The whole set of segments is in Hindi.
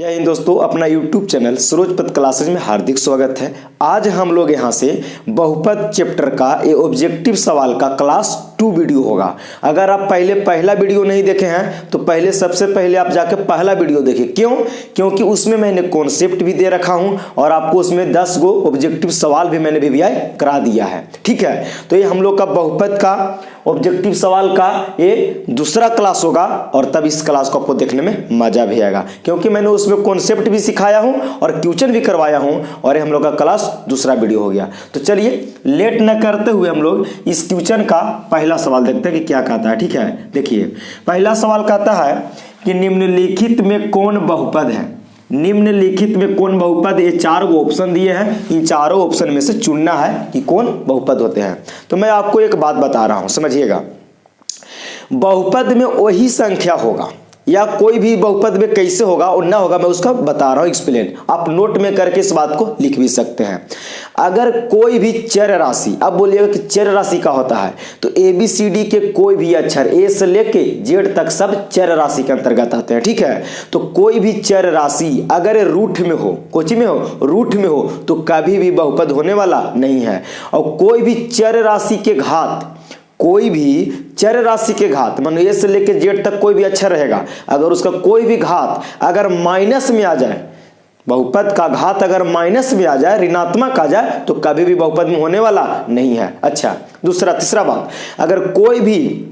जय हिंद दोस्तों, अपना YouTube चैनल सरोजपद क्लासेज में हार्दिक स्वागत है। आज हम लोग यहाँ से बहुपद चैप्टर का ये ऑब्जेक्टिव सवाल का क्लास 2 वीडियो होगा। अगर आप पहला वीडियो नहीं देखे हैं तो सबसे पहले आप जाके पहला वीडियो देखिए। क्यों? क्योंकि उसमें मैंने कॉन्सेप्ट भी दे रखा हूँ और आपको उसमें 10 गो ऑब्जेक्टिव सवाल भी मैंने वीवीआई करा दिया है। ठीक है, तो ये हम लोग का बहुपद का ऑब्जेक्टिव सवाल का ये दूसरा क्लास होगा और तब इस क्लास को आपको देखने में मजा भी आएगा, क्योंकि मैंने उसमें कॉन्सेप्ट भी सिखाया हूं और क्वेश्चन भी करवाया हूं और ये हम लोग का क्लास दूसरा वीडियो हो गया। तो चलिए लेट न करते हुए हम लोग इस क्वेश्चन का पहला सवाल देखते हैं कि क्या कहता है। ठीक है, देखिए पहला सवाल कहता है कि निम्नलिखित में कौन बहुपद है। निम्नलिखित में कौन बहुपद, ये 4 गो ऑप्शन दिए हैं, इन चारों ऑप्शन में से चुनना है कि कौन बहुपद होते हैं। तो मैं आपको एक बात बता रहा हूं, समझिएगा। बहुपद में वही संख्या होगा या कोई भी बहुपद में कैसे होगा और ना होगा, मैं उसका बता रहा हूं एक्सप्लेन। आप नोट में करके इस बात को लिख भी सकते हैं। अगर कोई भी चर राशि, अब बोलिएगा कि चर राशि का होता है तो ABCD के कोई भी अक्षर A से लेके Z तक सब चर राशि के अंतर्गत आते हैं। ठीक है, तो कोई भी चर राशि अगर रूट में हो, कोची में हो, रूट में हो, तो कभी भी बहुपद होने वाला नहीं है। और कोई भी चर राशि के घात, कोई भी चर राशि के घात, मान लो A से लेके Z तक कोई भी अक्षर रहेगा, अगर उसका कोई भी घात अगर माइनस में आ जाए, बहुपद का घात अगर माइनस में आ जाए, ऋणात्मक आ जाए, तो कभी भी बहुपद में होने वाला नहीं है। अच्छा, तीसरा बात, अगर कोई भी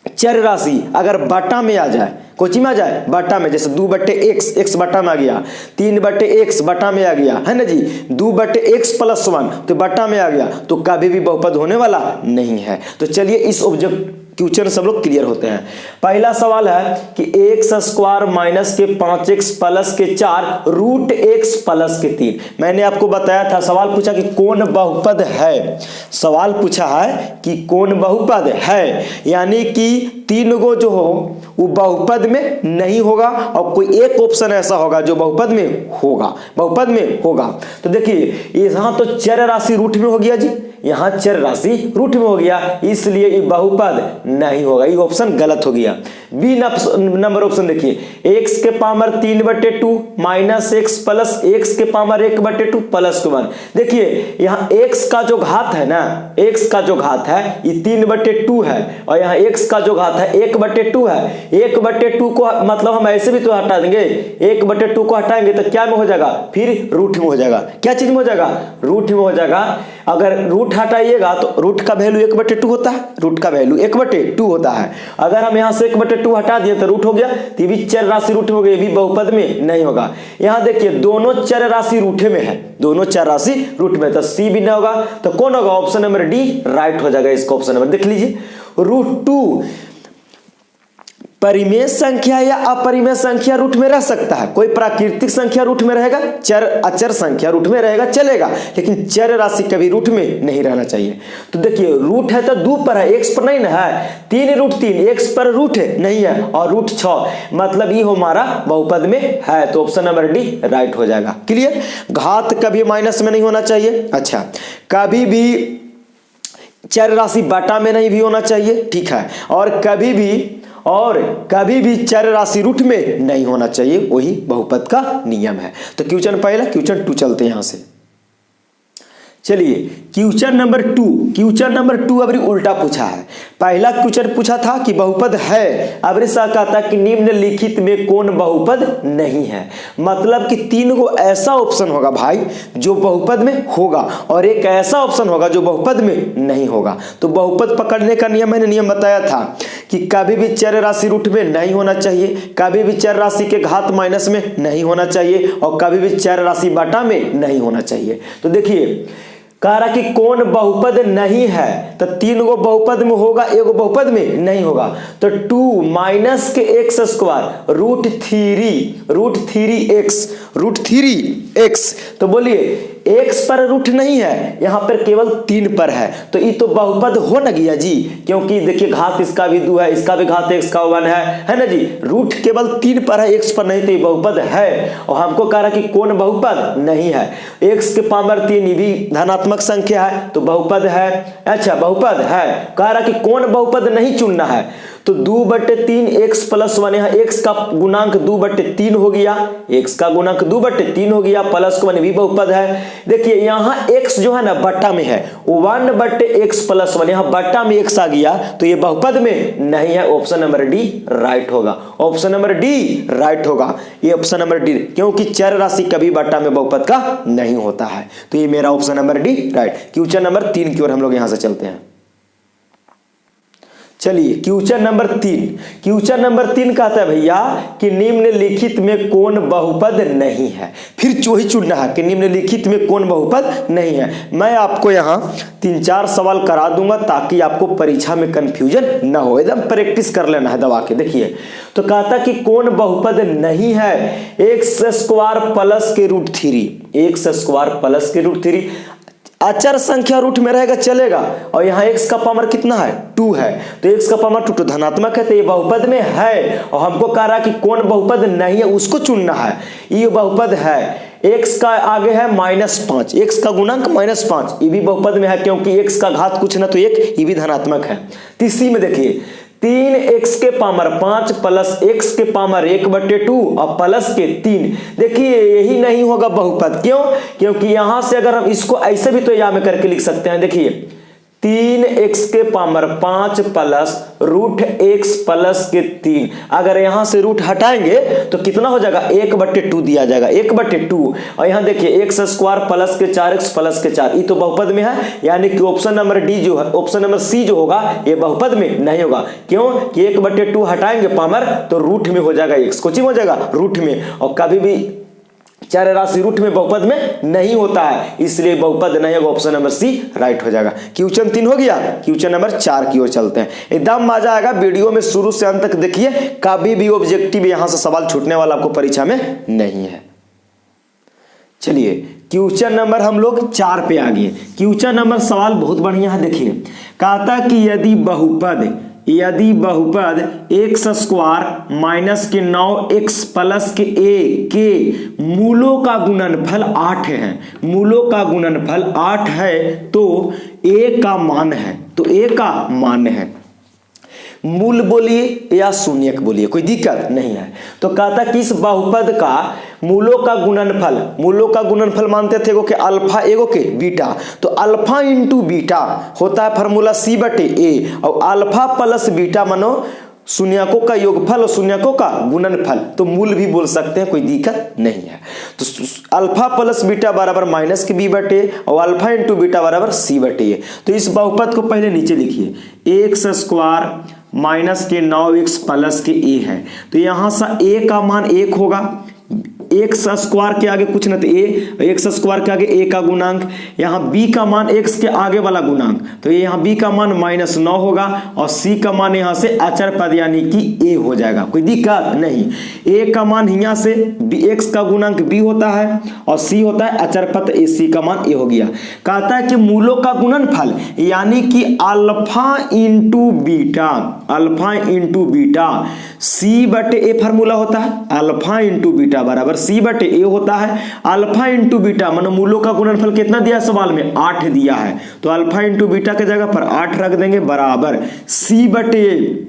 चर राशि अगर बटा में आ जाए, कोची में आ जाए, बटा में, जैसे 2/x, x बटा में आ गया, 3/x बटा में आ गया, है ना जी, 2/x + 1 तो बटा में आ गया, तो कभी भी बहुपद होने वाला नहीं है। तो चलिए इस ऑब्जेक्ट क्वेश्चन सब लोग क्लियर होते हैं। पहला सवाल है कि x² - 5x + 4 √x + 3। मैंने आपको बताया था, सवाल पूछा कि कौन बहुपद है, सवाल पूछा है कि कौन बहुपद है, यानी कि 3 गो जो हो वो बहुपद में नहीं होगा और कोई एक ऑप्शन ऐसा होगा जो बहुपद में होगा, बहुपद में होगा। तो देखिए यहाँ तो चर राशि रूट में हो गया जी, यहाँ चर राशि रूट में हो गया, इसलिए ये बहुपद नहीं होगा, ये ऑप्शन गलत हो गया। बी नंबर ऑप्शन देखिए, x के पावर 3/2 - x + x के पावर 1/2 + 1। देखिए यहाँ x का जो घात है ना, x का जो घात है ये 3/2 है और यहाँ x का जो घात है 1/2 है। 1/2 को मतलब हम ऐसे भी तो हटा देंगे, 1/2 को हटाएंगे तो क्या में हो जाएगा, फिर रूट में हो जाएगा। क्या चीज में हो जाएगा, रूट में हो जाएगा। अगर रूट हटाइएगा तो रूट का वैल्यू 1/2 होता है, रूट का वैल्यू 1/2 होता है। अगर हम यहाँ से 1/2 हटा दिए तो रूट हो गया, तो ये भी चर राशि रूट में हो गई, ये भी बहुपद में नहीं होगा। यहाँ देखिए दोनों चर राशि रूट में है, दोनों चर राशि रूट में, तो सी भी नहीं होगा। तो कौन होगा, ऑप्शन नंबर डी राइट हो जाएगा। इसका ऑप्शन नंबर देख लीजिए। √2 परिमेय संख्या या अपरिमेय संख्या रूट में रह सकता है। कोई प्राकृतिक संख्या रूट में रहेगा, अचर संख्या रूट में रहेगा, चलेगा, लेकिन चर राशि कभी रूट में नहीं रहना चाहिए। तो देखिए रूट है तो 2 पर है, x पर नहीं ना है, 3√3 x पर रूट है नहीं है और √6, मतलब ये हमारा बहुपद में है। तो ऑप्शन नंबर डी राइट हो जाएगा। क्लियर। घात कभी माइनस में नहीं होना चाहिए। अच्छा, कभी भी चर राशि बटा में नहीं भी होना चाहिए। ठीक है, और कभी भी चर राशि रूट में नहीं होना चाहिए, वही बहुपद का नियम है। तो क्वेश्चन पहला, क्वेश्चन 2 चलते हैं यहां से। चलिए क्वेश्चन नंबर 2 अब उल्टा पूछा है। पहला क्वेश्चन पूछा था कि बहुपद है, अब सा कहता कि निम्नलिखित में कौन बहुपद नहीं है। मतलब कि 3 गो ऐसा ऑप्शन होगा भाई जो बहुपद में होगा और एक ऐसा ऑप्शन होगा जो बहुपद में नहीं होगा। तो बहुपद पकड़ने का नियम मैंने बताया था कि कभी भी चर राशि रूट में नहीं होना चाहिए, कभी भी चर राशि के घात माइनस में नहीं होना चाहिए और कभी भी चर राशि बटा में नहीं होना चाहिए। तो देखिए कह रहा कि कौन बहुपद नहीं है, तो 3 गो बहुपद में होगा, एगो बहुपद में नहीं होगा। तो 2 - के x² √3x, तो बोलिए x पर रूट नहीं है, यहाँ पर केवल 3 पर है, तो ये तो बहुपद हो न गया जी, क्योंकि देखिए घात इसका भी 2 है, इसका भी घात x का 1 है ना जी। रूट केवल 3 पर है, x पर नहीं, तो ये बहुपद है। और हमको कह रहा कि कौन बहुपद नहीं है, x के पावर 3 भी धनात्मक संख्या है तो बहुपद है। अच्छा बहुपद है, कह रहा कि कौन बहुपद नहीं चुनना है, तो 2/3 x प्लस 1, यहाँ x का गुणांक 2/3 हो गया, x का गुणांक 2/3 हो गया, प्लस 1 भी बहुपद है। देखिए यहाँ x जो है ना बट्टा में है, 1/x प्लस 1, यहाँ बट्टा में x आ गया तो ये बहुपद में नहीं है। ऑप्शन नंबर डी राइट होगा, ऑप्शन नंबर डी राइट होगा, ये ऑप्शन नंबर डी, क्योंकि चर राशि कभी बट्टा में बहुपद का नहीं होता है। तो ये मेरा option number D right. Question number 3 की ओर हम लोग यहां से चलते हैं। चलिए क्वेश्चन नंबर 3, क्वेश्चन नंबर 3 कहता है भैया कि निम्नलिखित में कौन बहुपद नहीं है। फिर वही चुनना है कि निम्नलिखित में कौन बहुपद नहीं है। मैं आपको यहाँ 3-4 सवाल करा दूंगा ताकि आपको परीक्षा में कंफ्यूजन ना हो, एकदम प्रैक्टिस कर लेना है दबा के। देखिए तो कहता कि कौन बहुपद नहीं है, x² प्लस के √3, x² प्लस के √3 अचर संख्या रूट में रहेगा चलेगा, और यहाँ x का पावर कितना है 2 है, तो x का पावर 2 धनात्मक है, तो ये बहुपद में है। और हमको कह रहा है कि कौन बहुपद नहीं है उसको चुनना है। ये बहुपद है, x का आगे है -5, x का गुणांक -5, ये भी बहुपद में है क्योंकि x का घात कुछ ना तो 1, ये भी धनात्मक है। तीसरी में देखिए 3x के पावर 5 प्लस x के पावर 1/2 और प्लस के 3, देखिए यही नहीं होगा बहुपद। क्यों? क्योंकि यहां से अगर हम इसको ऐसे भी तो या में करके लिख सकते हैं। देखिए 3x के पावर 5 प्लस √x प्लस के 3, अगर यहां से रूट हटाएंगे तो कितना हो जाएगा 1/2 दिया जाएगा, 1/2। और यहां देखिए x² प्लस के 4x प्लस के 4, ये तो बहुपद में है, यानी कि ऑप्शन नंबर डी जो है, ऑप्शन नंबर सी जो होगा ये बहुपद में नहीं होगा। क्यों कि 1/2 हटाएंगे पावर तो रूट में हो जाएगा, x कोचिंग हो जाएगा रूट में, और कभी भी चर राशि रूट में बहुपद में नहीं होता है, इसलिए बहुपद नहीं होगा, ऑप्शन नंबर सी राइट हो जाएगा। क्वेश्चन 3 हो गया। क्वेश्चन नंबर 4 की ओर चलते हैं। एकदम मजा आएगा, वीडियो में शुरू से अंत तक देखिए, कभी भी ऑब्जेक्टिव यहां से सवाल छूटने वाला आपको परीक्षा में नहीं है। चलिए क्वेश्चन नंबर हम लोग 4 पे आ गए। क्वेश्चन नंबर सवाल बहुत बढ़िया है। देखिए कहता कि यदि बहुपद x² माइनस के 9x प्लस के a के मूलों का गुणनफल 8 है, मूलों का गुणनफल 8 है, तो a का मान है, तो a का मान है। मूल बोलिए या शून्यक बोलिए, कोई दिक्कत नहीं है। तो कहता कि इस बहुपद का मूलों का गुणनफल, मूलों का गुणनफल मानते थे एगो के अल्फा एगो के बीटा, तो अल्फा इंटू बीटा होता है फार्मूला c/a, और अल्फा प्लस बीटा मानो शून्यकों का योगफल और शून्यकों का गुणनफल, तो मूल भी बोल सकते हैं, कोई दिक्कत नहीं है। तो अल्फा प्लस बीटा बराबर माइनस के b/a और अल्फा इंटू बीटा बराबर c/a। तो इस बहुपद को पहले नीचे लिखिए, x² माइनस के 9x प्लस के a है, तो यहां से a का मान 1 होगा, x² के आगे कुछ ना तो a, x² के आगे a का गुणांक, यहाँ b का मान x के आगे वाला गुणांक, तो ये यहाँ b का मान -9 होगा, और c का मान यहाँ से अचर पद यानी कि a हो जाएगा, कोई दिक्कत नहीं। a का मान यहाँ से x का गुणांक b होता है और c होता है अचर पद a, c का मान a हो गया। कहता है कि मूलों का गुणनफल यानी कि alpha into beta, alpha into beta c/a formula होता है, अल्फा इंटू बीटा बराबर c/a होता है। अल्फा इंटू बीटा मानो मूलों का गुणनफल कितना दिया सवाल में 8 दिया है, तो अल्फा इंटू बीटा के जगह पर 8 रख देंगे बराबर c/a।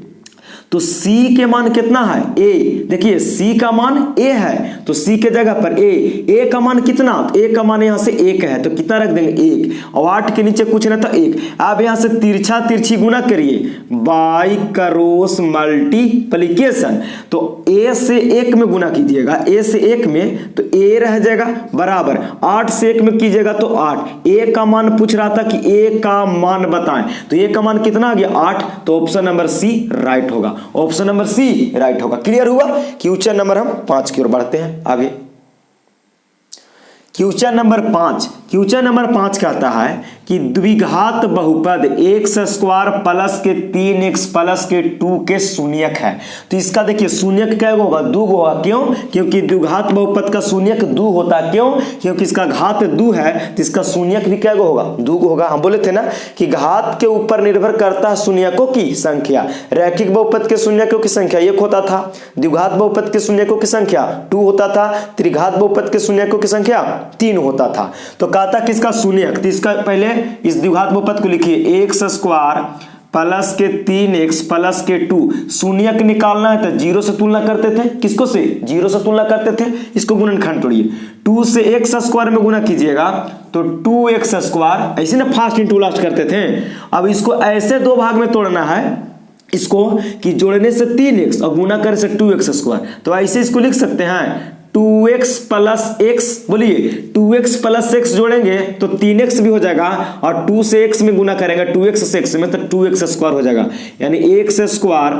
तो c के मान कितना है a, देखिए c का मान a है, तो c के जगह पर a का मान कितना, तो a का मान यहाँ से 1 है, तो कितना रख देंगे 1, और 8 के नीचे कुछ ना तो 1। अब यहाँ से तिरछा तिरछी गुना करिए, बाई क्रॉस मल्टीप्लिकेशन, तो a से 1 में गुना कीजिएगा, a से 1 में तो a रह जाएगा बराबर 8 से 1 में कीजिएगा तो 8। a का मान पूछ रहा था कि a का मान बताएं, तो a का मान कितना आ गया 8, तो ऑप्शन नंबर सी राइट होगा, ऑप्शन नंबर सी राइट होगा। क्लियर हुआ। क्वेश्चन नंबर हम 5 की ओर बढ़ते हैं आगे। क्वेश्चन नंबर 5, क्वेश्चन नंबर 5 कहता है कि द्विघात बहुपद x² प्लस के 3x प्लस के 2 के शून्यक है। तो इसका देखिए शून्यक क्या होगा 2 होगा, क्यों? क्योंकि द्विघात बहुपद का शून्यक 2 होता है, क्यों? क्योंकि इसका घात 2 है, तो इसका शून्यक भी क्या होगा 2 होगा। हम बोले थे ना कि घात के ऊपर निर्भर करता है शून्यकों की संख्या। रैखिक बहुपद के शून्यकों की संख्या 1 होता था, द्विघात बहुपद के शून्यकों की संख्या 2 होता था, त्रिघात बहुपद के शून्यकों की संख्या 3 होता था। तो कहता किसका शून्यक, तो इसका पहले इस द्विघात बहुपद को लिखिए x² प्लस के 3x प्लस के 2 शून्यक निकालना है तो जीरो से तुलना करते थे। किसको से? जीरो से तुलना करते थे। इसको गुणनखंड तोड़िए, 2 से x स्क्वायर में गुना कीजिएगा तो 2x स्क्वायर, ऐसे ना फास्ट इंटू लास्ट करते थे। अब इसको ऐसे दो भाग में तोड़ना है इसको कि जोड़ने से 3x और गुना करने से 2x स्क्वायर। तो ऐसे इसको लिख सकते हैं 2x प्लस x, बोलिए 2x प्लस x जोड़ेंगे तो 3x भी हो जाएगा और 2 से x में गुना करेंगे 2x से x में तो 2x स्क्वायर हो जाएगा, यानी x स्क्वायर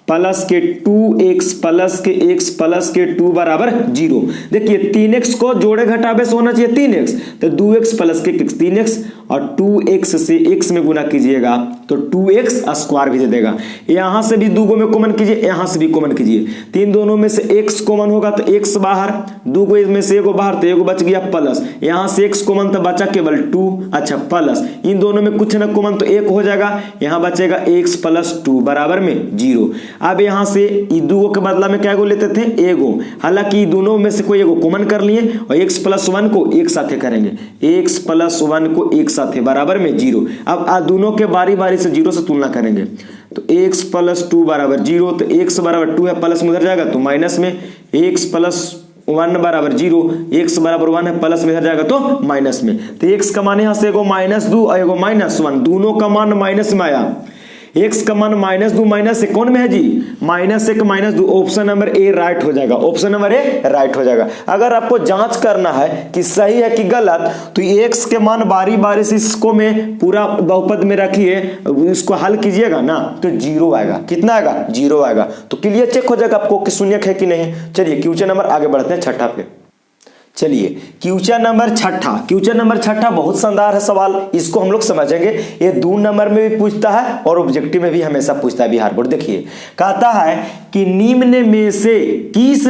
प्लस के 2x प्लस के x प्लस के 2 बराबर 0। देखिए 3x को जोड़े घटावे से होना चाहिए 3x, तो 2x प्लस के x 3x और 2x से x में गुना कीजिएगा तो 2x स्क्वायर भी दे देगा। यहां से भी दो में कॉमन कीजिए, यहां से भी कॉमन कीजिए, तीन दोनों में से x कॉमन होगा तो x बाहर, दो में से एगो बाहर तो एगो बच गया प्लस, यहां से x कॉमन तो बचा केवल 2, अच्छा प्लस, इन दोनों में कुछ ना कॉमन तो 1 हो जाएगा, यहां बचेगा x प्लस 2 बराबर में 0। अब यहां से दो के बदला में क्या गो लेते थे? एगो, हालांकि दोनों में से कोई एगो कॉमन कर लिए और x प्लस 1 को एक साथे करेंगे, x प्लस 1 को एक साथे बराबर में 0। अब दोनों के बारी बारी से 0 से तुलना करेंगे तो x प्लस 2 बराबर 0, तो x बराबर 2 है, प्लस में उधर जाएगा तो माइनस में, x प्लस 1 बराबर 0, x बराबर 1 है, प्लस में इधर जाएगा तो माइनस में, तो x का मान यहाँ से एगो -2 और एगो -1, दोनों का मान माइनस में आया। x का मान -2 माइनस से कौन में है जी? -1 -2, ऑप्शन नंबर ए राइट हो जाएगा, ऑप्शन नंबर ए राइट हो जाएगा। अगर आपको जांच करना है कि सही है कि गलत तो x के मान बारी बारी से इसको में पूरा बहुपद में रखिए, इसको हल कीजिएगा ना तो 0 आएगा। कितना आएगा? 0 आएगा। तो क्लियर चेक हो जाएगा आपको कि शून्यक है कि नहीं। चलिए क्वेश्चन नंबर आगे बढ़ते हैं छठा पे। चलिए क्वेश्चन नंबर छठा बहुत शानदार है सवाल, इसको हम लोग समझेंगे। ये 2 नंबर में भी पूछता है और ऑब्जेक्टिव में भी हमेशा पूछता है बिहार बोर्ड। देखिए कहता है कि निम्न में से किस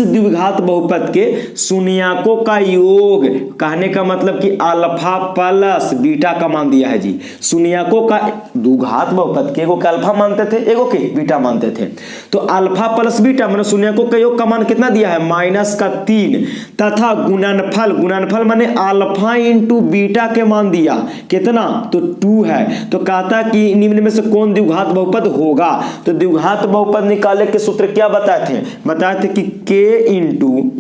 द्विघात बहुपद के शून्यकों का योग, कहने का मतलब कि अल्फा प्लस बीटा का मान दिया है जी। शून्यकों का द्विघात बहुपद के एगो के अल्फा मानते थे, एगो के बीटा मानते थे, तो अल्फा प्लस बीटा माने शून्यकों का योग का मान कितना दिया है? -3 तथा गुणनफल माने अल्फा इंटू बीटा के मान दिया कितना? तो 2 है। तो कहता कि निम्न में से कौन द्विघात बहुपद होगा? तो द्विघात बहुपद निकालने के सूत्र क्या बताए थे कि k into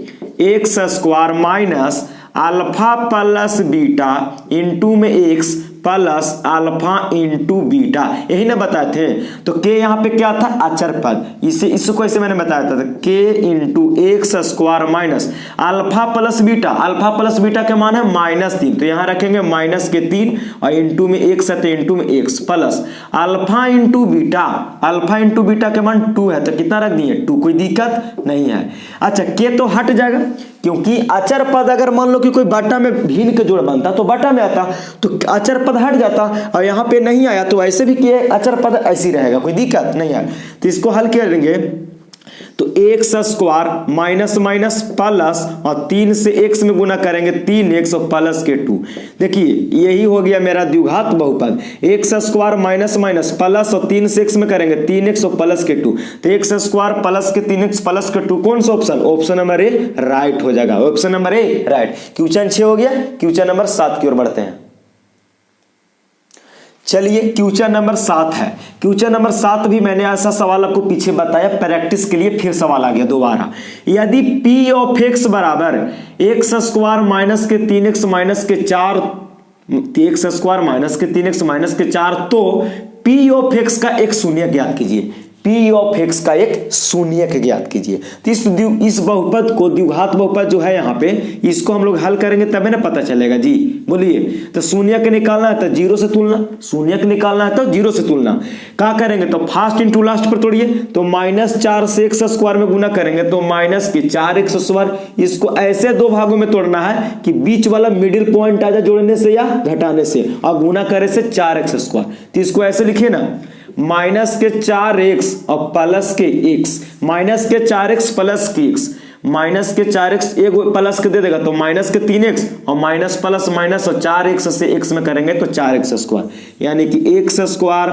x square minus alpha plus beta into में x plus alpha into beta, यही ना बताए थे। तो k यहाँ पे क्या था? अचर पद, इसको ऐसे मैंने बताया था k into x square minus alpha plus beta के मान है -3, तो यहाँ रखेंगे -3 और इंटू में x है तो इंटू में x plus alpha into beta के मान 2 है, तो कितना रख दिए? 2, कोई दिक्कत नहीं है। अच्छा k तो हट जाएगा क्योंकि अचर पद अगर मान लो कि कोई बटा में भिन्न के जोड़ बनता तो बटा में आता तो अचर पद हट जाता, और यहाँ पे नहीं आया तो ऐसे भी किए अचर पद ऐसे रहेगा, कोई दिक्कत नहीं है। तो इसको हल करेंगे तो एक्स स्क्वायर माइनस प्लस और 3 से x में गुना करेंगे 3x और प्लस के 2। देखिए यही हो गया मेरा द्विघात बहुपद, एक्स स्क्वायर माइनस प्लस और 3 से x में करेंगे 3x और प्लस के 2, तो एक्स स्क्वायर प्लस के 3x प्लस के 2 कौन सा option? Option number A right हो जाएगा, option number A right. Question 6 हो गया। क्वेश्चन नंबर 7 की ओर बढ़ते हैं। चलिए क्वेश्चन नंबर 7 है। क्वेश्चन नंबर 7 भी मैंने ऐसा सवाल आपको पीछे बताया, प्रैक्टिस के लिए फिर सवाल आ गया दोबारा। यदि p ऑफ x बराबर एक्स स्क्वायर माइनस के 3x माइनस के 4 एक्स स्क्वायर माइनस के 3x माइनस के 4, तो p ऑफ x का एक शून्य ज्ञात कीजिए। p ऑफ x का एक शून्यक ज्ञात कीजिए। तो इस बहुपद को द्विघात बहुपद जो है यहाँ पे, इसको हम लोग हल करेंगे तभी ना पता चलेगा जी। बोलिए तो शून्यक निकालना है तो 0 से तुलना, शून्यक निकालना है तो 0 से तुलना। क्या करेंगे तो फास्ट इंटू लास्ट पर तोड़िए, तो -4 से x स्क्वायर में गुना करेंगे तो -4x स्क्वायर। इसको ऐसे दो भागों में तोड़ना है कि बीच वाला मिडिल पॉइंट आ जाए जोड़ने से या घटाने से, और गुना करे से 4x स्क्वायर। तो इसको ऐसे लिखिए ना, -4x और प्लस के x, -4x प्लस के x, -4x एक प्लस के दे देगा तो -3x और माइनस प्लस माइनस और 4x से x में करेंगे तो 4x स्क्वायर, यानी कि x स्क्वायर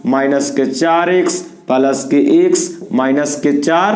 -4x प्लस के x -4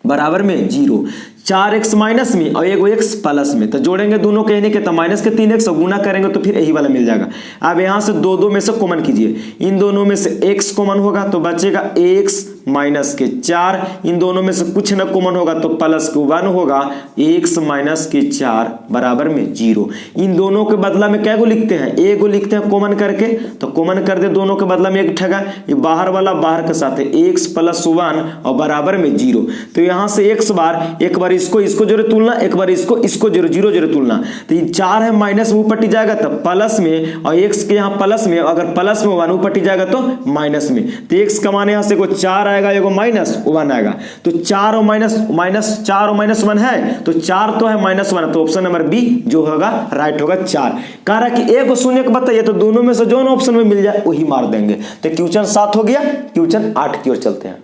बराबर में 0। 4x माइनस में और एगो x प्लस में, तो जोड़ेंगे दोनों के यानी कि तो माइनस के 3x और गुना करेंगे तो फिर यही वाला मिल जाएगा। अब यहाँ से दो में से कॉमन कीजिए, इन दोनों में से x कॉमन होगा तो बचेगा x माइनस के 4, इन दोनों में से कुछ न कॉमन होगा तो प्लस के 1 होगा, x माइनस के 4 बराबर में 0। इन दोनों के बदला में क्या गो लिखते हैं, एगो लिखते हैं कॉमन करके, तो कॉमन कर दे दोनों के बदला में एक ठगा, ये बाहर वाला बाहर के साथ है x प्लस 1 और बराबर में 0। तो यहाँ से x बार एक बार इसको जोड़े तुलना, एक बार इसको जोड़े 0 जोड़े तुलना, तो ये 4 है माइनस में पट्टी जाएगा तो प्लस में, और x के यहाँ प्लस में, अगर प्लस में 1 पट्टी जाएगा तो माइनस में, तो x का मान यहाँ से 4 आएगा, एगो माइनस 1 आएगा, तो 4 और माइनस 1 है, तो 4 तो है माइनस 1, तो ऑप्शन नंबर बी जो होगा राइट होगा 4। कह रहा कि एक शून्य को बताइए तो दोनों में से जो ऑप्शन में मिल जाए वही मार देंगे। तो क्वेश्चन 7 हो गया, क्वेश्चन 8 की ओर चलते हैं।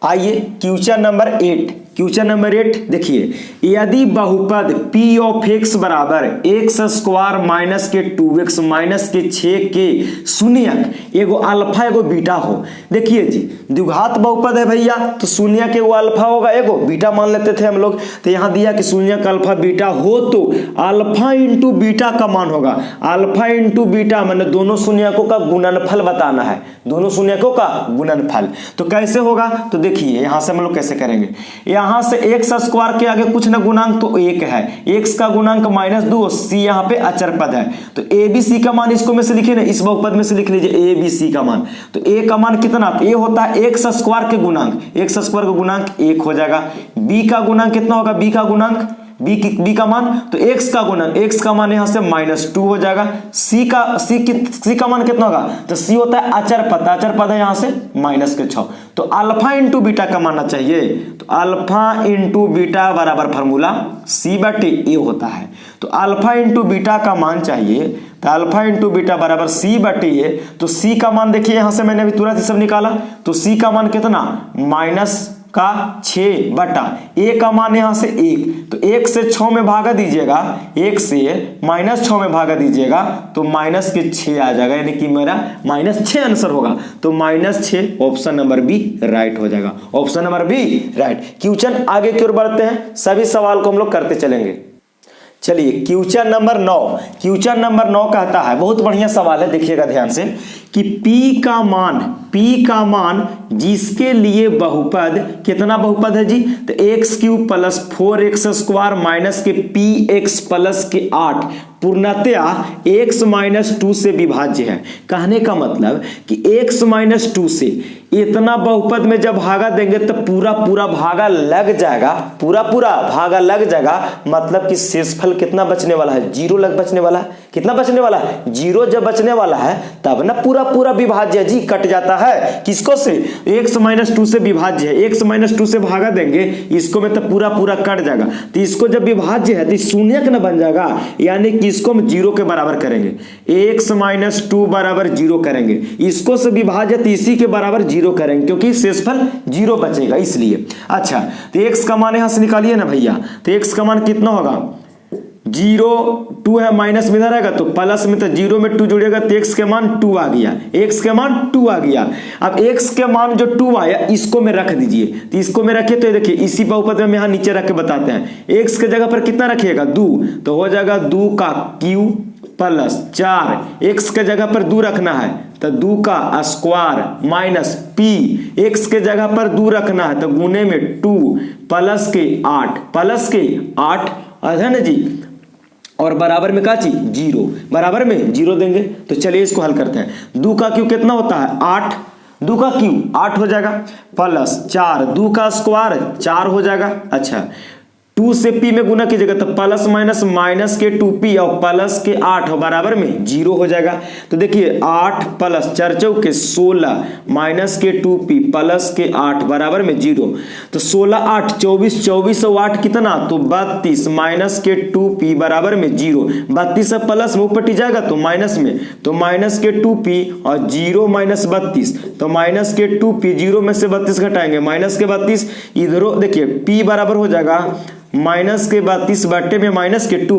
आइए क्वेश्चन नंबर 8, क्वेश्चन नंबर 8 देखिए, यदि बहुपद p ऑफ x बराबर x स्क्वायर माइनस के 2x माइनस के 6 के शून्यक एगो अल्फा एगो बीटा हो। देखिए जी द्विघात बहुपद है भैया, तो शून्यक एगो अल्फा होगा एगो बीटा मान लेते थे हम लोग, तो यहाँ दिया कि शून्यक अल्फा बीटा हो तो अल्फा इंटू बीटा का मान होगा, अल्फा इंटू बीटा मैंने दोनों शून्यकों का गुणनफल बताना है, दोनों शून्यकों का गुणनफल। तो कैसे होगा, तो देखिए यहाँ से हम लोग कैसे करेंगे, यहाँ से x स्क्वायर के आगे कुछ ना गुणांक तो 1 है, x का गुणांक -2, c यहाँ पे अचर पद है, तो a b c का मान इसको में से लिखिए ना, इस बहुपद में से लिख लीजिए a b c का मान, तो a का मान कितना, a होता है x स्क्वायर के गुणांक, x स्क्वायर का गुणांक 1 हो जाएगा, b का गुणांक कितना होगा, b का गुणांक b का मान, तो x का गुणन, x का मान यहाँ से -2 हो जाएगा, c का मान कितना होगा, तो c होता है अचर पद है यहाँ से -6, तो अल्फा इंटू बीटा का मानना चाहिए, तो अल्फा इंटू बीटा बराबर फार्मूला c/a होता है, तो अल्फा इंटू बीटा का मान चाहिए, तो अल्फा इंटू बीटा बराबर c/a, तो c का मान देखिए यहाँ से मैंने अभी तुरंत सब निकाला, तो c का मान कितना -6 बटा a का मान यहाँ से 1, तो 1 से 6 में भागा दीजिएगा, 1 से -6 में भागा दीजिएगा तो -6 आ जाएगा, यानी कि मेरा -6 आंसर होगा, तो -6 ऑप्शन नंबर बी राइट हो जाएगा, option number B right. Question आगे की ओर बढ़ते हैं, सभी सवाल को हम लोग करते चलेंगे। चलिए क्वेश्चन नंबर 9, क्वेश्चन नंबर 9 कहता है, बहुत बढ़िया सवाल है, देखिएगा ध्यान से कि p का मान जिसके लिए बहुपद, कितना बहुपद है जी, तो x³ plus 4x square minus के px प्लस के 8 पूर्णतया x माइनस 2 से विभाज्य है। कहने का मतलब कि x माइनस 2 से इतना बहुपद में जब भागा देंगे तो पूरा भागा लग जाएगा, पूरा भागा लग जाएगा, मतलब कि शेषफल कितना बचने वाला है, 0 बचने वाला है। कितना बचने वाला है, 0 जब बचने वाला है तब ना पूरा विभाज्य जी कट जाता है, किसको से, x माइनस 2 से विभाज्य है, x माइनस 2 से भागा देंगे इसको में तो पूरा कट जाएगा, तो इसको जब विभाज्य है तो शून्यक न बन जाएगा, यानी कि इसको हम 0 के बराबर करेंगे, x माइनस 2 बराबर 0 करेंगे, इसको से विभाज्य तो इसी के बराबर 0 करेंगे क्योंकि शेषफल 0 बचेगा इसलिए। अच्छा तो x का मान यहां से निकालिए ना भैया, तो x का मान कितना होगा, 0 2 है माइनस में इधर आएगा तो प्लस में, तो 0 में 2 जुड़ेगा तो x के मान 2 आ गया, x के मान 2 आ गया। अब x के मान जो 2 आया इसको में रख दीजिए, तो इसको में रखिए, तो देखिए इसी बहुपद में यहाँ नीचे रख के बताते हैं, x के जगह पर कितना रखिएगा 2, तो हो जाएगा 2 का क्यू प्लस 4, x के जगह पर 2 रखना है तो 2 का स्क्वायर माइनस p, x के जगह पर 2 रखना है तो गुने में 2 प्लस के 8 है ना जी, और बराबर में क्या चीज 0, बराबर में 0 देंगे। तो चलिए इसको हल करते हैं, 2 का क्यू कितना होता है 8, 2 का क्यू 8 हो जाएगा, प्लस 4 2 का स्क्वायर 4 हो जाएगा। अच्छा 2 से p में गुना कीजिएगा तो प्लस माइनस के 2p और प्लस के 8 बराबर में 0 हो जाएगा। तो देखिए 8 प्लस 4 चौके 16 माइनस के 2p प्लस के 8 बराबर में 0, तो 16 8 24 और 8 कितना, तो 32 माइनस के 2p बराबर में 0, 32 से प्लस में ऊपर जाएगा तो माइनस में, तो माइनस के 2p और 0 माइनस 32, तो माइनस के 2p 0 में से 32 घटाएंगे माइनस के 32, इधरों देखिए p बराबर हो जाएगा माइनस के 32 बट्टे में माइनस के 2,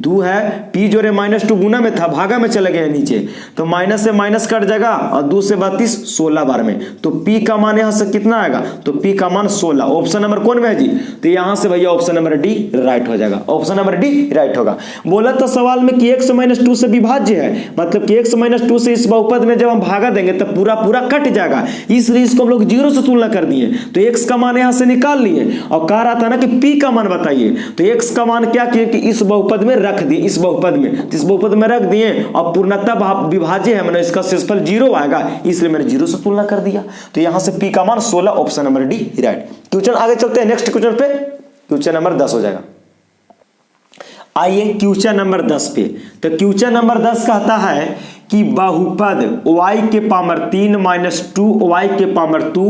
2 है, पी जोड़े -2 गुना में था, भागा में चले गए नीचे, तो माइनस से माइनस कट जाएगा और 2 से 32 16 बार में, तो पी का मान यहां से कितना आएगा, तो पी का मान 16। ऑप्शन नंबर कौन में है जी, तो यहां से भैया ऑप्शन नंबर डी राइट हो जाएगा, ऑप्शन नंबर डी राइट होगा। बोला था सवाल में कि x - 2 से विभाज्य है, मतलब कि x - 2 से इस बहुपद में जब हम भागा देंगे तो पूरा पूरा कट जाएगा, इसलिए इसको हम लोग 0 से तुलना कर दिए, तो x का मान यहां से निकाल लिए और कह रहा था ना कि p का मान बताइए, तो x का मान क्या किए कि इस बहुपद में रख दिए, इस बहुपद में, तो इस बहुपद में रख दिए और पूर्णतः विभाज्य है, मैंने इसका शेषफल 0 आएगा, इसलिए मैंने 0 से तुलना कर दिया, तो यहां से p का मान 16, option number D right. Question आगे चलते हैं नेक्स्ट क्वेश्चन पे, क्वेश्चन नंबर 10 हो जाएगा। आइए क्वेश्चन नंबर 10 पे, तो क्वेश्चन नंबर 10 कहता है कि बहुपद y के पावर 3 - 2y के पावर 2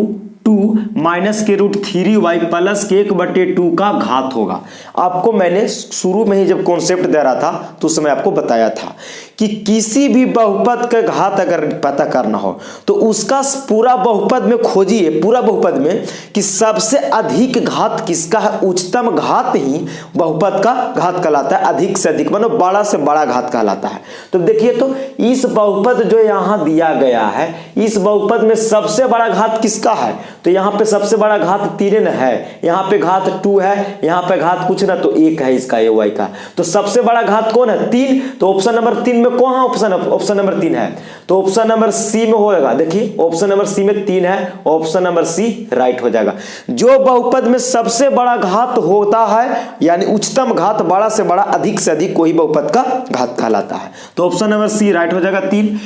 माइनस के रूट 3y प्लस के 1/2 का घात होगा। आपको मैंने शुरू में ही जब कॉन्सेप्ट दे रहा था तो उस समय आपको बताया था कि किसी भी बहुपद का घात अगर पता करना हो तो उसका पूरा बहुपद में खोजिए, पूरा बहुपद में कि सबसे अधिक घात किसका है, उच्चतम घात ही बहुपद का घात कहलाता है, अधिक से अधिक मतलब बड़ा से बड़ा घात कहलाता है। तो देखिए, तो इस बहुपद जो यहां दिया गया है, इस बहुपद में सबसे बड़ा घात किसका है, तो यहाँ पे सबसे बड़ा घात 3 है, यहाँ पे घात 2 है, यहाँ पे घात कुछ ना तो 1 है इसका, ये y का, तो सबसे बड़ा घात कौन है, 3, तो ऑप्शन नंबर 3 में कौन है, ऑप्शन नंबर 3 है, तो ऑप्शन नंबर सी में होगा। देखिए ऑप्शन नंबर सी में 3 है, ऑप्शन नंबर सी राइट हो जाएगा। जो बहुपद में सबसे बड़ा घात होता है यानी उच्चतम घात, बड़ा से बड़ा, अधिक से अधिक, कोई बहुपद का घात कहलाता है, तो ऑप्शन नंबर सी राइट हो जाएगा 3।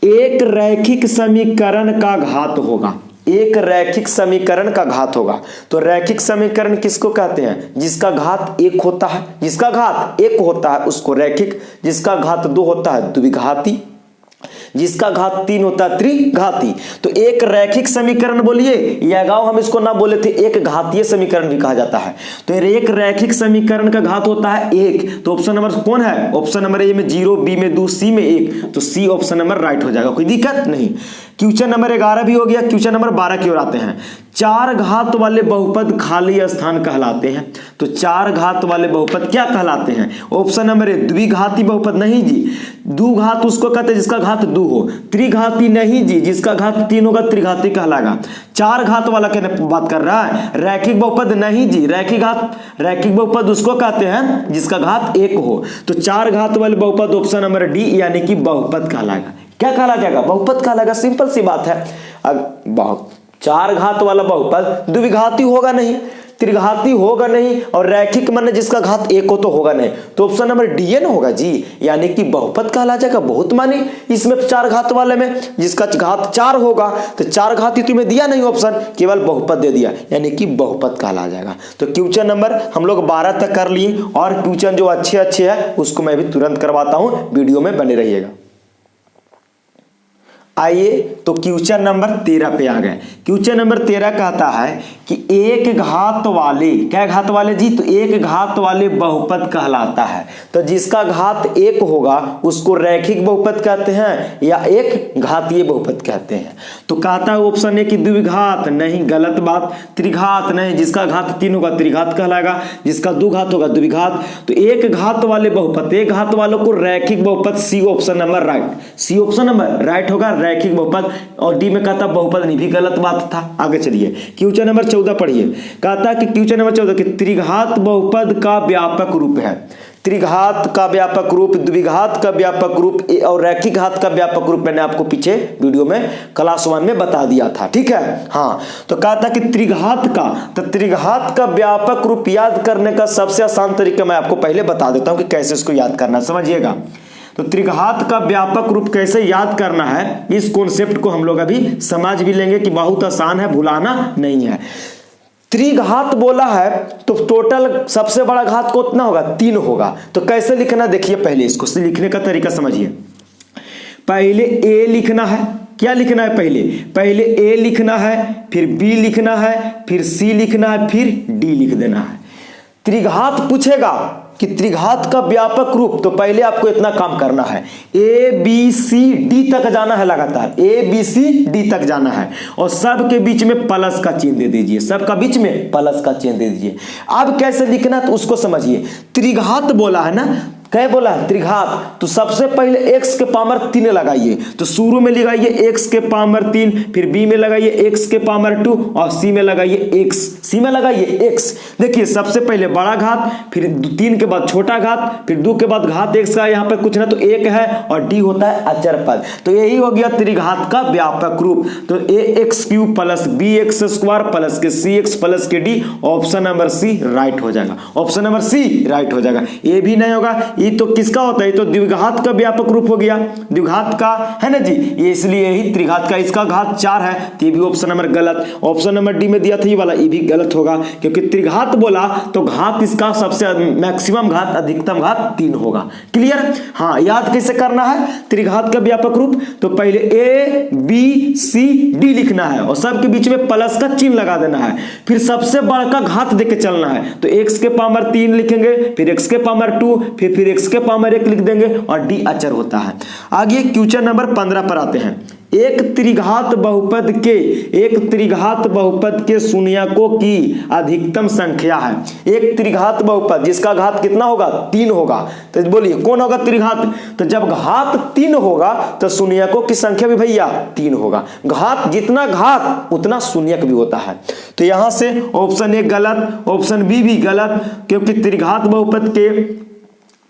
एक रैखिक समीकरण का घात होगा, एक रैखिक समीकरण का घात होगा, तो रैखिक समीकरण किसको कहते हैं, जिसका घात 1 होता है, जिसका घात 1 होता है उसको रैखिक, जिसका घात 2 होता है द्विघाती, जिसका घात 3 होता है त्रिघाती। तो एक रैखिक समीकरण बोलिए या गांव हम इसको ना बोले थे, एक घातीय समीकरण भी कहा जाता है। तो एक रैखिक समीकरण का घात होता है 1, तो ऑप्शन नंबर कौन है, ऑप्शन नंबर ए में 0, बी में 2, सी में 1, तो सी ऑप्शन नंबर राइट हो जाएगा, कोई दिक्कत नहीं। क्वेश्चन नंबर 11 भी हो गया। क्वेश्चन नंबर 12 की ओर आते हैं। 4 घात वाले बहुपद खाली स्थान कहलाते हैं, तो 4 घात वाले बहुपद क्या कहलाते हैं, ऑप्शन नंबर ए द्विघाती बहुपद, नहीं जी, द्विघात उसको कहते हैं जिसका घात 2 हो, त्रिघाती नहीं जी, जिसका घात 3 होगा त्रिघाती कहलाएगा। 4 घात वाला क्या बात कर रहा है, रैखिक बहुपद नहीं जी, रैखिक बहुपद उसको कहते हैं जिसका घात 1 हो, तो 4 घात वाले बहुपद ऑप्शन नंबर डी यानी कि बहुपद कहलाएगा। क्या कहला जाएगा, बहुपद कहलाएगा, सिंपल सी बात है। अब 4 घात वाला बहुपद द्विघाती होगा नहीं, त्रिघाती होगा नहीं, और रैखिक माने जिसका घात 1 हो तो होगा नहीं, तो ऑप्शन नंबर डी एन होगा जी, यानी कि बहुपद कहला जाएगा। बहुत मानी इसमें 4 घात वाले में जिसका घात 4 होगा, तो 4 घाती तुम्हें दिया नहीं ऑप्शन, केवल बहुपद दे दिया, यानी कि बहुपद कहला जाएगा। तो क्वेश्चन नंबर हम लोग 12 तक कर लिए, और क्वेश्चन जो अच्छे है उसको मैं भी तुरंत करवाता हूं, वीडियो में बने रहिएगा। आइए तो क्वेश्चन नंबर 13 पे आ गए। क्वेश्चन नंबर 13 कहता है कि एक घात वाले, क्या घात वाले जी, तो एक घात वाले बहुपद कहलाता है, तो जिसका घात 1 होगा उसको रैखिक बहुपद कहते हैं या एक घातीय बहुपद कहते हैं। तो कहता है ऑप्शन ए कि द्विघात, नहीं, गलत बात। त्रिघात नहीं, जिसका घात 3 होगा त्रिघात कहलाएगा, जिसका 2 घात होगा द्विघात। तो एक घात वाले बहुपद, एक घात वालों को रैखिक बहुपद, C option number right, C option number right होगा, रैखिक बहुपद। और डी में कहता बहुपद नहीं, भी गलत बात था। आगे चलिए क्वेश्चन नंबर 14 पढ़िए। कहता कि क्वेश्चन नंबर 14 कि त्रिघात बहुपद का व्यापक रूप है, त्रिघात का व्यापक रूप, द्विघात का व्यापक रूप और रैखिक घात का व्यापक रूप मैंने आपको पीछे वीडियो में क्लास 1 में बता दिया था, ठीक है। हाँ, तो कहता कि त्रिघात का, तो त्रिघात का व्यापक रूप याद करने का सबसे आसान तरीका मैं आपको पहले बता देता हूं कि कैसे इसको याद करना, समझिएगा। तो त्रिघात का व्यापक रूप कैसे याद करना है, इस कॉन्सेप्ट को हम लोग अभी समझ भी लेंगे कि बहुत आसान है, भुलाना नहीं है। त्रिघात बोला है तो टोटल सबसे बड़ा घात कितना होगा, 3 होगा। तो कैसे लिखना, देखिए पहले इसको लिखने का तरीका समझिए। पहले ए लिखना है, क्या लिखना है, पहले ए लिखना है, फिर बी लिखना है, फिर सी लिखना है, फिर डी लिख देना है। त्रिघात पूछेगा कि त्रिघात का व्यापक रूप, तो पहले आपको इतना काम करना है, ए बी सी डी तक जाना है, लगातार ए बी सी डी तक जाना है और सब के बीच में प्लस का चिन्ह दे दीजिए, सबका बीच में प्लस का चिन्ह दे दीजिए। अब कैसे लिखना तो उसको समझिए। त्रिघात बोला है ना, क्या बोला है? त्रिघात। तो सबसे पहले x के पावर 3 लगाइए, तो शुरू में लगाइए x के पावर 3, फिर b में लगाइए x के पावर 2 और c में लगाइए x, c में लगाइए x। देखिए सबसे पहले बड़ा घात, फिर 3 के बाद छोटा घात, फिर 2 के बाद घात x का, यहाँ पे कुछ ना तो 1 है और d होता है अचर पद। तो यही हो गया त्रिघात का व्यापक रूप। तो ax³ प्लस bx² प्लस के cx प्लस के d, option number C right हो जाएगा, ऑप्शन नंबर सी राइट हो जाएगा। ये भी नहीं होगा, ये तो किसका होता है? ये तो द्विघात का व्यापक रूप हो गया, द्विघात का है ना जी, ये इसलिए ही त्रिघात का, इसका घात 4 है, तो ये भी ऑप्शन नंबर गलत। ऑप्शन नंबर डी में दिया था ये वाला, ये भी गलत होगा, क्योंकि त्रिघात बोला तो घात इसका सबसे मैक्सिमम घात, अधिकतम घात 3 होगा। क्लियर? हाँ, याद कैसे करना है त्रिघात का व्यापक रूप? तो पहले ए बी सी डी लिखना है और सबके बीच में प्लस का चिन्ह लगा देना है, फिर सबसे बड़ा घात देके चलना है। तो x के पावर 3 लिखेंगे, फिर x के पावर 2, फिर x के पावर 1 लिख देंगे और d अचर होता है। आगे क्वेश्चन नंबर 15 पर आते हैं। एक त्रिघात बहुपद के शून्यकों की अधिकतम संख्या है। एक त्रिघात बहुपद जिसका घात कितना होगा? 3 होगा। तो बोलिए कौन होगा त्रिघात? तो जब घात 3 होगा तो शून्यकों की संख्या भी भैया 3 होगा। घात जितना घात उतना शून्यक भी होता है। तो यहां से ऑप्शन ए गलत, ऑप्शन बी भी गलत, क्योंकि त्रिघात बहुपद के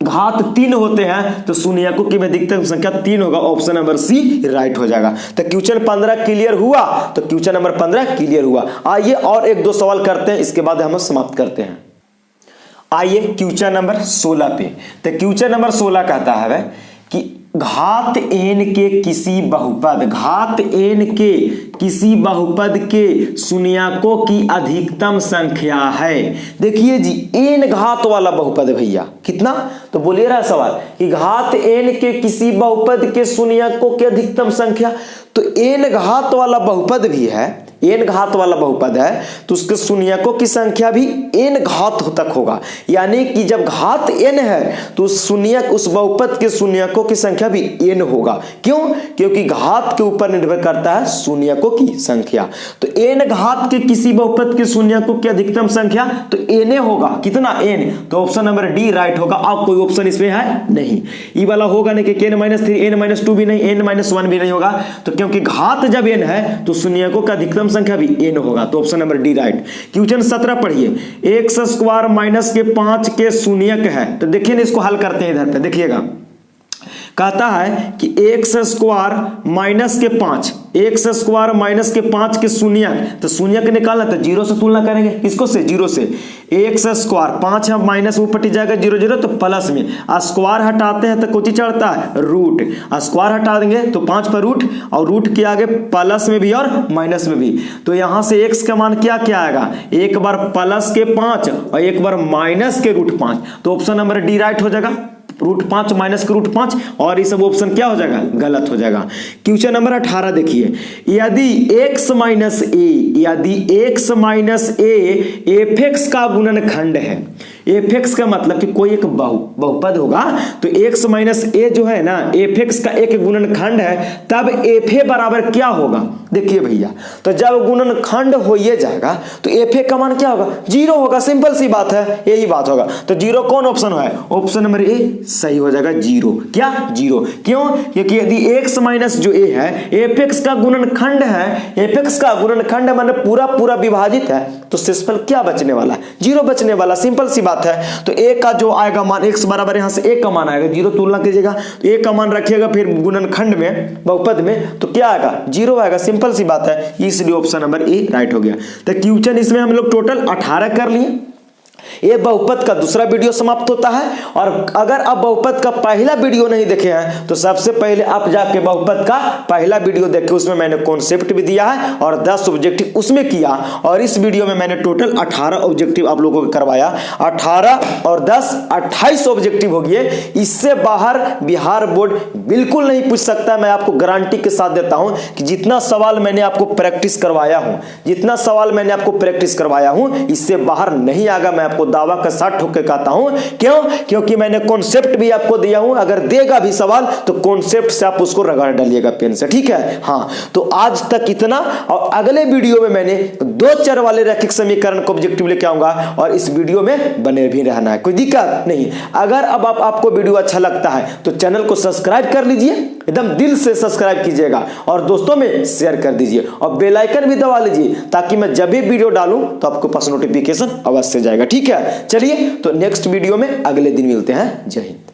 घात 3 होते हैं तो शून्यकों की अधिकतम संख्या 3 होगा, ऑप्शन नंबर सी राइट हो जाएगा। तो क्वेश्चन 15 क्लियर हुआ, तो क्वेश्चन नंबर 15 क्लियर हुआ। आइए और 1-2 सवाल करते हैं, इसके बाद हम समाप्त करते हैं। आइए क्वेश्चन नंबर 16 पे। तो क्वेश्चन नंबर 16 कहता है कि घात n के किसी बहुपद, घात n के किसी बहुपद के शून्यकों की अधिकतम संख्या है। देखिए जी n घात वाला बहुपद है भैया, कितना? तो बोलिए रहा सवाल कि घात n के किसी बहुपद के शून्यकों की अधिकतम संख्या। तो n घात वाला बहुपद भी है, n घात वाला बहुपद है तो उसके शून्यकों की संख्या भी n घात तक होगा। यानी कि जब घात n है तो उस बहुपद के शून्यकों की संख्या भी n होगा। क्यों? क्योंकि घात के ऊपर निर्भर करता है शून्यकों की संख्या। तो n घात के किसी बहुपद के शून्यकों की अधिकतम संख्या तो n होगा। कितना? n। तो ऑप्शन नंबर डी राइट होगा। अब कोई ऑप्शन इसमें है नहीं, ये वाला होगा नहीं कि n-3 n-2 भी नहीं, n-1 भी नहीं होगा। तो क्योंकि घात जब n है तो शून्यकों का अधिकतम संख्या भी n होगा, तो option number D right. Question 17 पढ़िए। x² माइनस के 5 के शून्यक है। तो देखिए ना, इसको हल करते हैं। इधर पे देखिएगा, कहता है कि x² माइनस के 5, x² माइनस के 5 के शून्यक। तो शून्यक निकालना तो 0 से तुलना करेंगे। किसको से? 0 से। x² 5 है, माइनस ऊपर टी जाएगा 0 0 तो प्लस में स्क्वायर हटाते हैं तो कुछ चढ़ता है रूट, स्क्वायर हटा देंगे तो 5 पर रूट, और रूट के आगे प्लस में भी और माइनस में भी। तो यहां से x का मान क्या क्या आएगा? एक बार प्लस के 5 और एक बार माइनस के रूट 5। तो ऑप्शन नंबर डी राइट हो जाएगा, √5 माइनस के √5, और ये सब ऑप्शन क्या हो जाएगा? गलत हो जाएगा। क्वेश्चन नंबर 18 देखिए। यदि x माइनस a f(x) का गुणनखंड है, f(x) का मतलब कि कोई एक बहुपद होगा, तो x माइनस a जो है ना f(x) का एक गुणनखंड है, तब fa बराबर क्या होगा? देखिए भैया, तो जब गुणनखंड हो ये जाएगा तो fa का मान क्या होगा? 0 होगा। सिंपल सी बात है, यही बात होगा। तो 0 कौन ऑप्शन है? ऑप्शन नंबर ए सही हो जाएगा, 0। क्या? 0। क्यों? क्योंकि यदि x माइनस जो a है f(x) का गुणनखंड है, f(x) का गुणनखंड माने पूरा विभाजित है, तो शेषफल क्या बचने वाला है? 0 बचने वाला। सिंपल सी बात है। तो a का जो आएगा मान, x बराबर यहां से a का मान आएगा, 0 तुलना कीजिएगा, तो a का मान रखिएगा फिर गुणनखंड में, बहुपद में, तो क्या आएगा? 0 आएगा। सिंपल सी बात है, इसलिए ऑप्शन नंबर ए राइट हो गया। तो क्वेश्चन इसमें हम लोग टोटल 18 कर लिए। ये बहुपद का दूसरा वीडियो समाप्त होता है। और अगर आप बहुपद का पहला वीडियो नहीं देखे हैं तो सबसे पहले आप जाके बहुपद का पहला वीडियो देखें, उसमें मैंने कॉन्सेप्ट भी दिया है और 10 ऑब्जेक्टिव उसमें किया, और इस वीडियो में मैंने टोटल 18 ऑब्जेक्टिव आप लोगों को करवाया। 18 और 10 28 ऑब्जेक्टिव हो गए। इससे बाहर बिहार बोर्ड बिल्कुल नहीं पूछ सकता। मैं आपको गारंटी के साथ देता हूं कि जितना सवाल मैंने आपको प्रैक्टिस करवाया हूं, इससे बाहर नहीं आएगा, मैं आपको दावा के साथ ठोक के कहता हूं। क्यों? क्योंकि मैंने कॉन्सेप्ट भी आपको दिया हूं, अगर देगा भी सवाल तो कॉन्सेप्ट से आप उसको रगड़ डालिएगा पेन से, ठीक है। हाँ, तो आज तक इतना, और अगले वीडियो में मैंने 2 चर वाले रैखिक समीकरण को ऑब्जेक्टिव लेके आऊंगा, और इस वीडियो में बने भी रहना है, कोई दिक्कत नहीं। अगर अब आपको वीडियो अच्छा लगता है तो चैनल को सब्सक्राइब कर लीजिए, एकदम दिल से सब्सक्राइब कीजिएगा, और दोस्तों में शेयर कर दीजिए, और बेल आइकन भी दबा लीजिए, ताकि मैं जब भी वीडियो डालूं तो आपको पास नोटिफिकेशन अवश्य जाएगा, ठीक है। चलिए, तो नेक्स्ट वीडियो में अगले दिन मिलते हैं। जय हिंद।